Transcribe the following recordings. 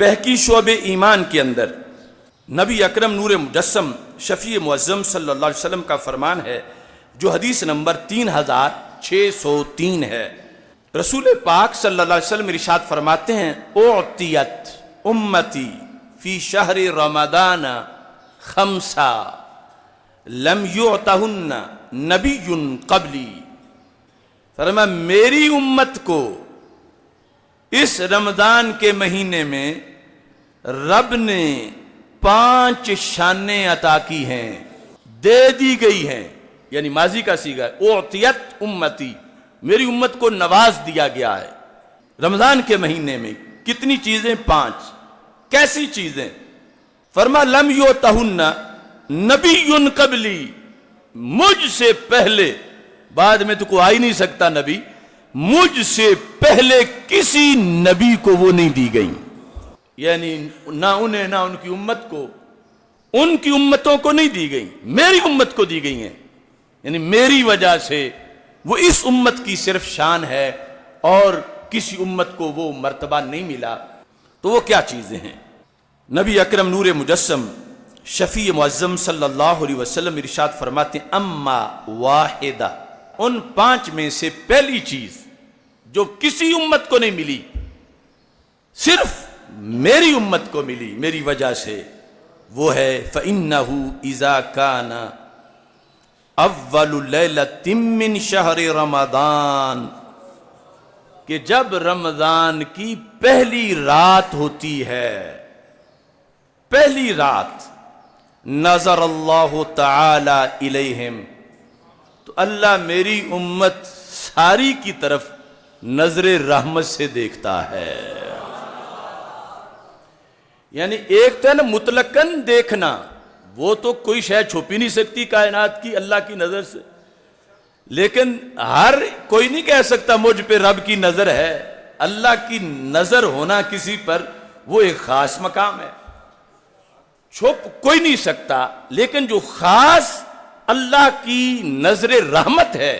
بہکی شعب ایمان کے اندر نبی اکرم نور مجسم شفیع معظم صلی اللہ علیہ وسلم کا فرمان ہے، جو حدیث نمبر 3603 ہے۔ رسول پاک صلی اللہ علیہ وسلم ارشاد فرماتے ہیں، اعطیت امتی فی شہر رمضان خمسہ لم یعطہن نبی قبلی۔ فرمایا میری امت کو اس رمضان کے مہینے میں رب نے 5 شانیں عطا کی ہیں، دے دی گئی ہیں، یعنی ماضی کا صیغہ ہے، اعطیت امتی، میری امت کو نواز دیا گیا ہے رمضان کے مہینے میں۔ کتنی چیزیں؟ 5۔ کیسی چیزیں؟ فرما لم یعطہن نبی قبلی، مجھ سے پہلے، بعد میں تو کوئی آ ہی نہیں سکتا نبی، مجھ سے پہلے کسی نبی کو وہ نہیں دی گئی، یعنی نہ انہیں نہ ان کی امت کو، ان کی امتوں کو نہیں دی گئی، میری امت کو دی گئی ہیں، یعنی میری وجہ سے وہ اس امت کی صرف شان ہے اور کسی امت کو وہ مرتبہ نہیں ملا۔ تو وہ کیا چیزیں ہیں؟ نبی اکرم نور مجسم شفیع معظم صلی اللہ علیہ وسلم ارشاد فرماتے ہیں، اما واحدہ، ان 5 میں سے پہلی چیز جو کسی امت کو نہیں ملی، صرف میری امت کو ملی میری وجہ سے، وہ ہے فَإِنَّهُ إِذَا كَانَ اول لیلۃ من شہر رمضان، کہ جب رمضان کی پہلی رات ہوتی ہے، پہلی رات، نظر اللہ تعالی الیہم، تو اللہ میری امت ساری کی طرف نظر رحمت سے دیکھتا ہے۔ یعنی ایک تو ہے نا مطلقاً دیکھنا، وہ تو کوئی شے چھپ ہی نہیں سکتی کائنات کی اللہ کی نظر سے، لیکن ہر کوئی نہیں کہہ سکتا مجھ پہ رب کی نظر ہے۔ اللہ کی نظر ہونا کسی پر وہ ایک خاص مقام ہے، چھپ کوئی نہیں سکتا، لیکن جو خاص اللہ کی نظر رحمت ہے،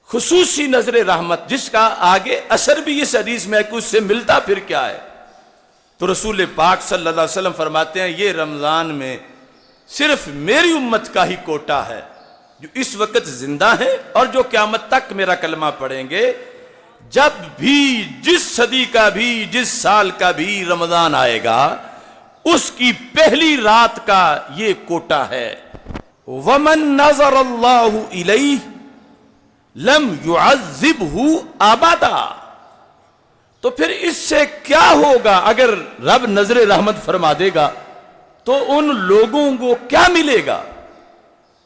خصوصی نظر رحمت، جس کا آگے اثر بھی اس حدیث میں ہے کہ اس سے ملتا پھر کیا ہے، تو رسول پاک صلی اللہ علیہ وسلم فرماتے ہیں یہ رمضان میں صرف میری امت کا ہی کوٹا ہے، جو اس وقت زندہ ہیں اور جو قیامت تک میرا کلمہ پڑھیں گے۔ جب بھی جس صدی کا بھی جس سال کا بھی رمضان آئے گا، اس کی پہلی رات کا یہ کوٹا ہے۔ وَمَن نَظَرَ اللَّهُ إِلَيْهِ لَمْ يُعَذِّبْهُ أَبَدًا، تو پھر اس سے کیا ہوگا اگر رب نظر رحمت فرما دے گا تو ان لوگوں کو کیا ملے گا؟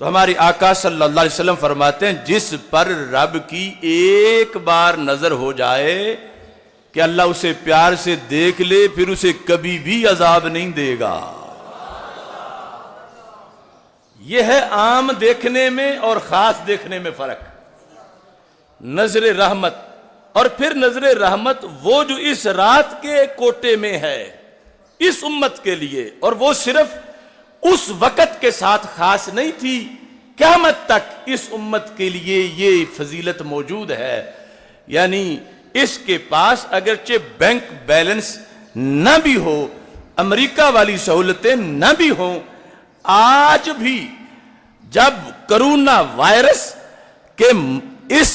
تو ہمارے آقا صلی اللہ علیہ وسلم فرماتے ہیں جس پر رب کی ایک بار نظر ہو جائے کہ اللہ اسے پیار سے دیکھ لے، پھر اسے کبھی بھی عذاب نہیں دے گا۔ یہ ہے عام دیکھنے میں اور خاص دیکھنے میں فرق، نظر رحمت۔ اور پھر نظر رحمت وہ جو اس رات کے کوٹے میں ہے اس امت کے لیے، اور وہ صرف اس وقت کے ساتھ خاص نہیں تھی، قیامت تک اس امت کے لیے یہ فضیلت موجود ہے۔ یعنی اس کے پاس اگرچہ بینک بیلنس نہ بھی ہو، امریکہ والی سہولتیں نہ بھی ہوں، آج بھی جب کرونا وائرس کے اس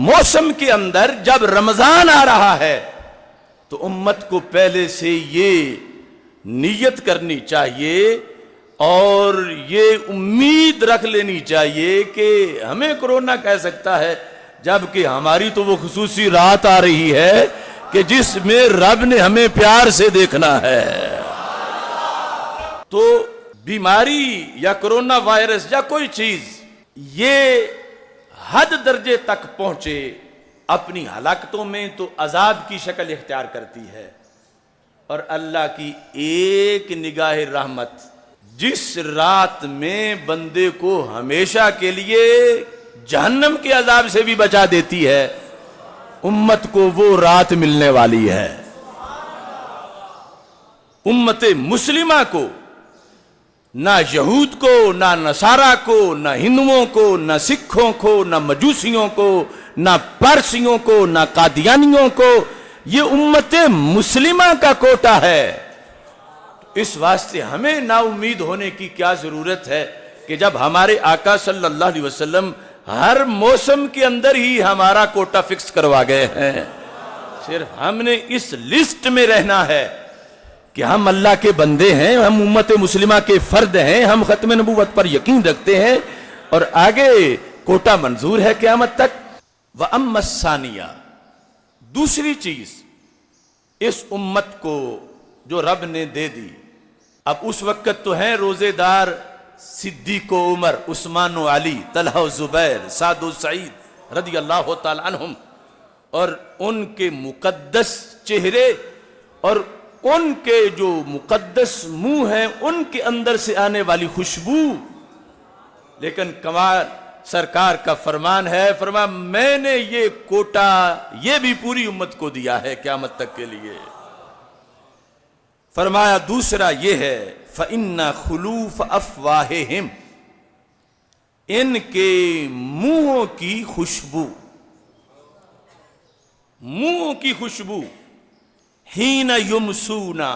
موسم کے اندر جب رمضان آ رہا ہے تو امت کو پہلے سے یہ نیت کرنی چاہیے اور یہ امید رکھ لینی چاہیے کہ ہمیں کرونا کہہ سکتا ہے، جبکہ ہماری تو وہ خصوصی رات آ رہی ہے کہ جس میں رب نے ہمیں پیار سے دیکھنا ہے۔ تو بیماری یا کرونا وائرس یا کوئی چیز یہ حد درجے تک پہنچے اپنی ہلاکتوں میں تو عذاب کی شکل اختیار کرتی ہے، اور اللہ کی ایک نگاہ رحمت جس رات میں بندے کو ہمیشہ کے لیے جہنم کے عذاب سے بھی بچا دیتی ہے، امت کو وہ رات ملنے والی ہے۔ امت مسلمہ کو، نہ یہود کو، نہ نصارہ کو، نہ ہندوؤں کو، نہ سکھوں کو، نہ مجوسیوں کو، نہ پارسیوں کو، نہ قادیانیوں کو یہ امت مسلمہ کا کوٹا ہے۔ اس واسطے ہمیں نا امید ہونے کی کیا ضرورت ہے کہ جب ہمارے آقا صلی اللہ علیہ وسلم ہر موسم کے اندر ہی ہمارا کوٹا فکس کروا گئے ہیں، صرف ہم نے اس لسٹ میں رہنا ہے کہ ہم اللہ کے بندے ہیں، ہم امت مسلمہ کے فرد ہیں، ہم ختم نبوت پر یقین رکھتے ہیں اور آگے کوٹا منظور ہے قیامت تک۔ وَأَمَّا الثَّانِيَةُ، دوسری چیز اس امت کو جو رب نے دے دی، اب اس وقت تو ہیں روزے دار صدیق و عمر، عثمان و علی، طلحہ و زبیر، سعد و سعید رضی اللہ تعالی عنہم، اور ان کے مقدس چہرے اور ان کے جو مقدس منہ ہیں ان کے اندر سے آنے والی خوشبو۔ لیکن کمال سرکار کا فرمان ہے، فرمایا میں نے یہ کوٹا یہ بھی پوری امت کو دیا ہے قیامت تک کے لیے۔ فرمایا دوسرا یہ ہے فَإِنَّ خُلُوفَ أَفْوَاهِهِمْ، ان کے منہوں کی خوشبو، منہوں کی خوشبو، حین یمسونا،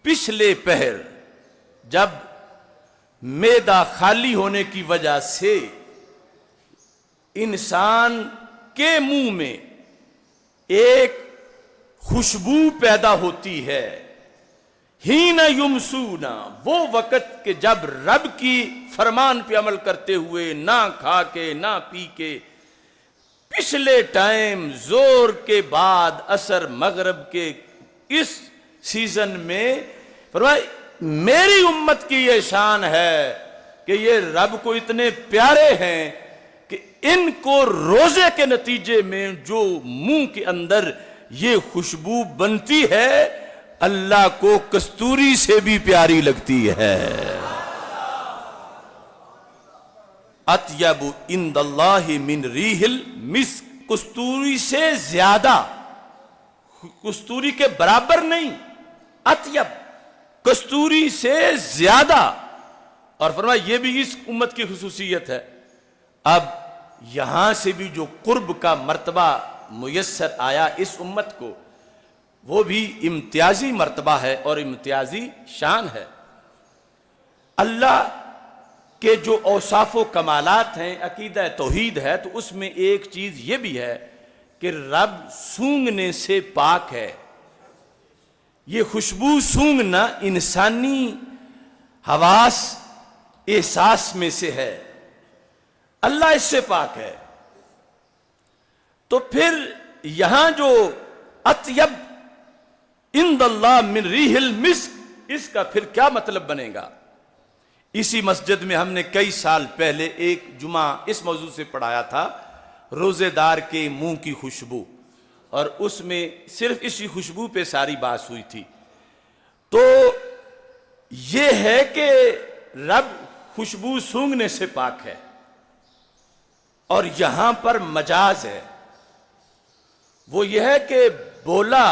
پچھلے پہر جب معدہ خالی ہونے کی وجہ سے انسان کے منہ میں ایک خوشبو پیدا ہوتی ہے، حین یمسونا، وہ وقت کہ جب رب کی فرمان پہ عمل کرتے ہوئے نہ کھا کے نہ پی کے پچھلے ٹائم زور کے بعد عصر مغرب کے اس سیزن میں فرمایا میری امت کی یہ شان ہے کہ یہ رب کو اتنے پیارے ہیں کہ ان کو روزے کے نتیجے میں جو منہ کے اندر یہ خوشبو بنتی ہے اللہ کو کستوری سے بھی پیاری لگتی ہے۔ اطیب عند اللہ من ریح المسک، کستوری سے زیادہ، کستوری کے برابر نہیں، اطیب، کستوری سے زیادہ۔ اور فرمایا یہ بھی اس امت کی خصوصیت ہے۔ اب یہاں سے بھی جو قرب کا مرتبہ میسر آیا اس امت کو وہ بھی امتیازی مرتبہ ہے اور امتیازی شان ہے۔ اللہ کہ جو اوصاف و کمالات ہیں، عقیدہ توحید ہے، تو اس میں ایک چیز یہ بھی ہے کہ رب سونگنے سے پاک ہے۔ یہ خوشبو سونگنا انسانی حواس احساس میں سے ہے، اللہ اس سے پاک ہے۔ تو پھر یہاں جو اطیب عند اللہ من ریح المسک، اس کا پھر کیا مطلب بنے گا؟ اسی مسجد میں ہم نے کئی سال پہلے ایک جمعہ اس موضوع سے پڑھایا تھا، روزے دار کے منہ کی خوشبو، اور اس میں صرف اسی خوشبو پہ ساری بات ہوئی تھی۔ تو یہ ہے کہ رب خوشبو سونگنے سے پاک ہے، اور یہاں پر مجاز ہے، وہ یہ ہے کہ بولا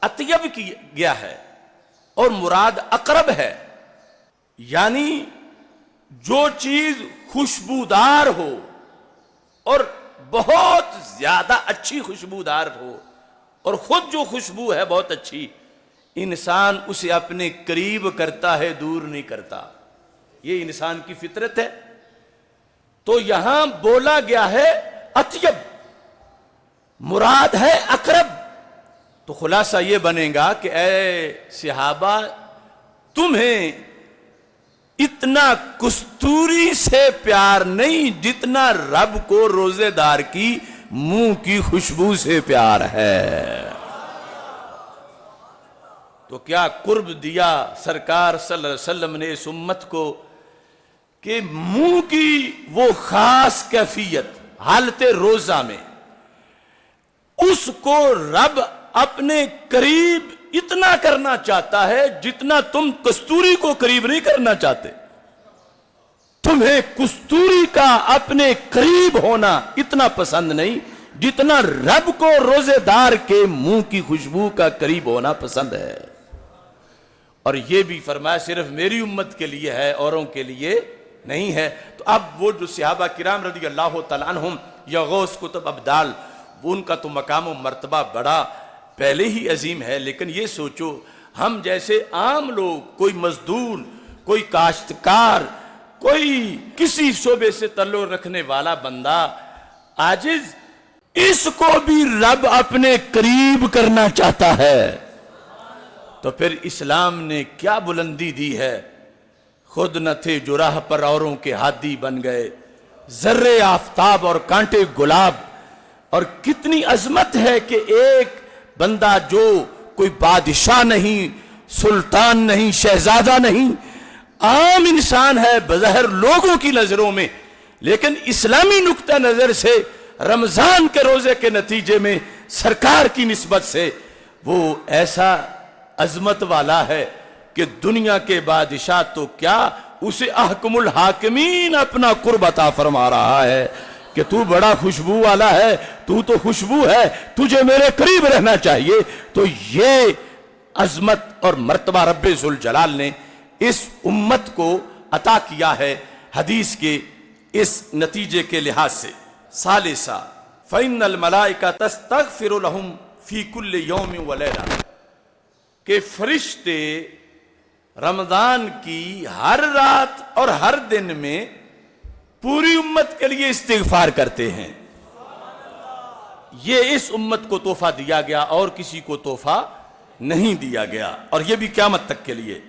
اطیب کی گیا ہے اور مراد اقرب ہے، یعنی جو چیز خوشبودار ہو اور بہت زیادہ اچھی خوشبودار ہو، اور خود جو خوشبو ہے بہت اچھی، انسان اسے اپنے قریب کرتا ہے، دور نہیں کرتا، یہ انسان کی فطرت ہے۔ تو یہاں بولا گیا ہے اطیب، مراد ہے اقرب۔ تو خلاصہ یہ بنے گا کہ اے صحابہ، تمہیں اتنا کستوری سے پیار نہیں جتنا رب کو روزے دار کی منہ کی خوشبو سے پیار ہے۔ تو کیا قرب دیا سرکار صلی اللہ علیہ وسلم نے اس امت کو کہ منہ کی وہ خاص کیفیت حالت روزہ میں اس کو رب اپنے قریب اتنا کرنا چاہتا ہے جتنا تم کستوری کو قریب نہیں کرنا چاہتے۔ تمہیں کستوری کا اپنے قریب ہونا اتنا پسند نہیں جتنا رب کو روزے دار کے منہ کی خوشبو کا قریب ہونا پسند ہے۔ اور یہ بھی فرمایا صرف میری امت کے لیے ہے، اوروں کے لیے نہیں ہے۔ تو اب وہ جو صحابہ کرام رضی اللہ تعالیٰ عنہم یا غوث کتب ابدال، ان کا تو مقام و مرتبہ بڑا پہلے ہی عظیم ہے، لیکن یہ سوچو ہم جیسے عام لوگ، کوئی مزدور، کوئی کاشتکار، کوئی کسی شعبے سے تعلق رکھنے والا بندہ عاجز، اس کو بھی رب اپنے قریب کرنا چاہتا ہے، تو پھر اسلام نے کیا بلندی دی ہے۔ خود نہ تھے جو راہ پر اوروں کے ہادی بن گئے، ذرے آفتاب اور کانٹے گلاب۔ اور کتنی عظمت ہے کہ ایک بندہ جو کوئی بادشاہ نہیں، سلطان نہیں، شہزادہ نہیں، عام انسان ہے بظاہر لوگوں کی نظروں میں، لیکن اسلامی نقطہ نظر سے رمضان کے روزے کے نتیجے میں سرکار کی نسبت سے وہ ایسا عظمت والا ہے کہ دنیا کے بادشاہ تو کیا، اسے احکم الحاکمین اپنا قرب عطا فرما رہا ہے کہ تو بڑا خوشبو والا ہے، تو خوشبو ہے، تجھے میرے قریب رہنا چاہیے۔ تو یہ عظمت اور مرتبہ رب ذوالجلال نے اس امت کو عطا کیا ہے حدیث کے اس نتیجے کے لحاظ سے۔ ثالثا فإن الملائکہ تستغفر لهم فی کل یوم ولیلہ، کہ فرشتے رمضان کی ہر رات اور ہر دن میں پوری امت کے لیے استغفار کرتے ہیں۔ یہ اس امت کو تحفہ دیا گیا اور کسی کو تحفہ نہیں دیا گیا، اور یہ بھی قیامت تک کے لیے۔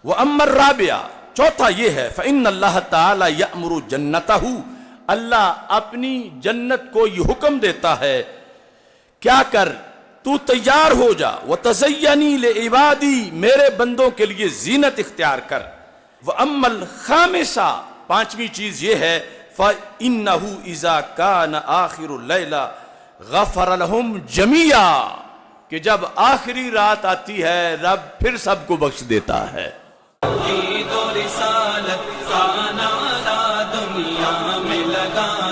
وَأَمَّا الرَّابِعَ، چوتھا یہ ہے فَإِنَّ اللَّهَ تَعَالَى يَأْمُرُ جَنَّتَهُ، اللہ اپنی جنت کو یہ حکم دیتا ہے کیا کر، تو تیار ہو جا، وَتَزَيَّنِي لِعِبَادِي، میرے بندوں کے لیے زینت اختیار کر۔ وَأَمَّا الْخَامِسَ، پانچویں چیز یہ ہے فَإِنَّهُ إِذَا كَانَ آخِرُ اللَّيْلَ غَفَرَ لَهُمْ جَمِيعًا، کہ جب آخری رات آتی ہے رب پھر سب کو بخش دیتا ہے۔ توحید و رسالت کا نعرہ دنیا میں لگا